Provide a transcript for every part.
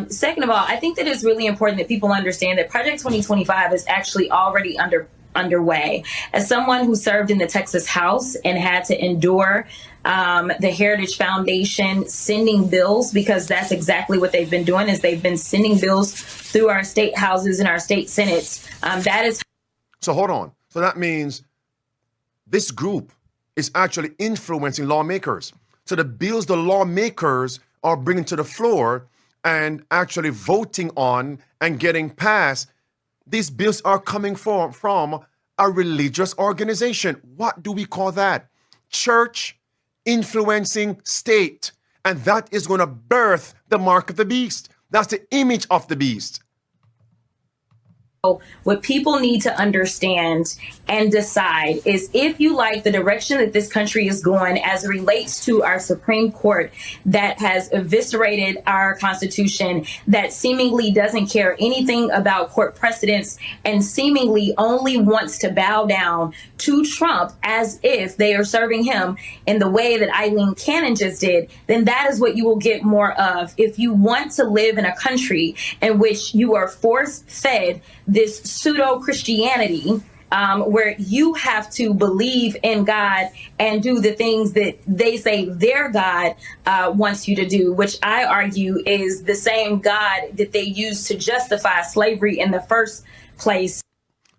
Second of all, I think that it's really important that people understand that Project 2025 is actually already underway. As someone who served in the Texas House and had to endure the Heritage Foundation sending bills, because that's exactly what they've been doing, is they've been sending bills through our state houses and our state senates. That is. So hold on. So that means this group is actually influencing lawmakers. So the bills the lawmakers are bringing to the floor and actually voting on and getting passed, these bills are coming from a religious organization. What do we call that? Church influencing state. And that is going to birth the mark of the beast. That's the image of the beast. What people need to understand and decide is if you like the direction that this country is going as it relates to our Supreme Court that has eviscerated our Constitution, that seemingly doesn't care anything about court precedents and seemingly only wants to bow down to Trump as if they are serving him in the way that Eileen Cannon just did, then that is what you will get more of. If you want to live in a country in which you are force-fed this pseudo-Christianity, where you have to believe in God and do the things that they say their God wants you to do, which I argue is the same God that they used to justify slavery in the first place.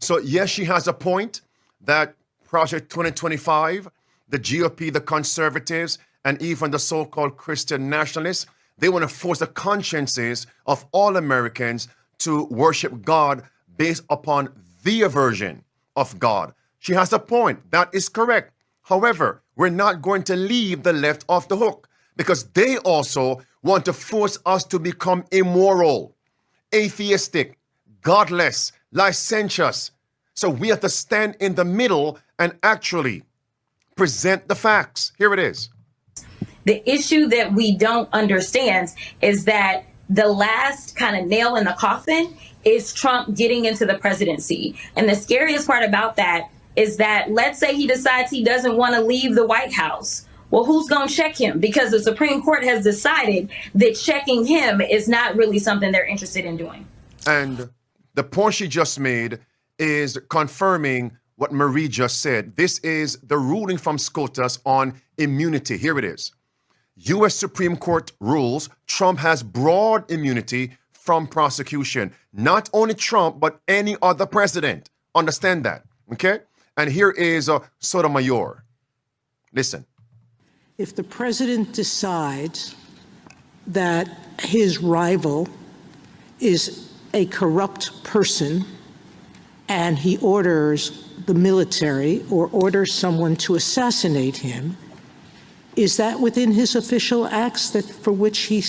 So yes, she has a point that Project 2025, the GOP, the conservatives, and even the so-called Christian nationalists, they want to force the consciences of all Americans to worship God based upon their version of God. She has a point. That is correct. However, we're not going to leave the left off the hook because they also want to force us to become immoral, atheistic, godless, licentious. So we have to stand in the middle and actually present the facts. Here it is. The issue that we don't understand is that the last kind of nail in the coffin is Trump getting into the presidency. And the scariest part about that is that let's say he decides he doesn't want to leave the White House. Well, who's going to check him? Because the Supreme Court has decided that checking him is not really something they're interested in doing. And the point she just made is confirming what Marie just said. This is the ruling from SCOTUS on immunity. Here it is. U.S. Supreme Court rules Trump has broad immunity from prosecution. Not only Trump, but any other president. Understand that, okay? And here is Sotomayor. Listen. If the president decides that his rival is a corrupt person and he orders the military or orders someone to assassinate him, is that within his official acts that for which he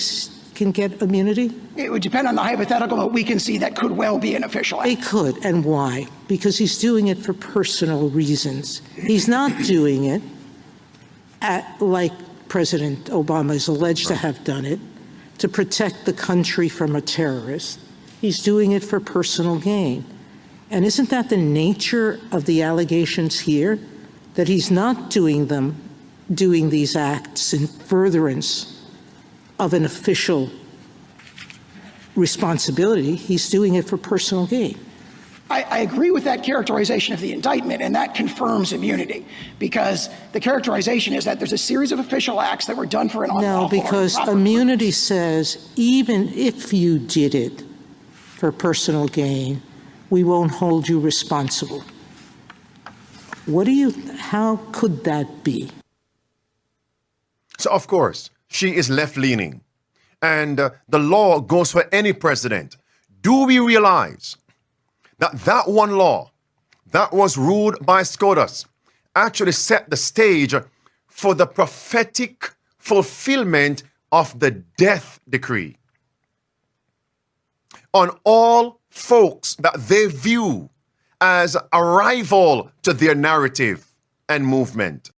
can get immunity? It would depend on the hypothetical, but we can see that could well be an official act. It could, and why? Because he's doing it for personal reasons. He's not doing it like President Obama is alleged to have done it, to protect the country from a terrorist. He's doing it for personal gain. And isn't that the nature of the allegations here? That he's not doing these acts in furtherance of an official responsibility. He's doing it for personal gain. I agree with that characterization of the indictment, and that confirms immunity, because the characterization is that there's a series of official acts that were done for an unlawful. No, because immunity says even if you did it for personal gain, we won't hold you responsible. How could that be? So, of course, she is left-leaning, and the law goes for any president. Do we realize that that one law that was ruled by SCOTUS actually set the stage for the prophetic fulfillment of the death decree on all folks that they view as a rival to their narrative and movement?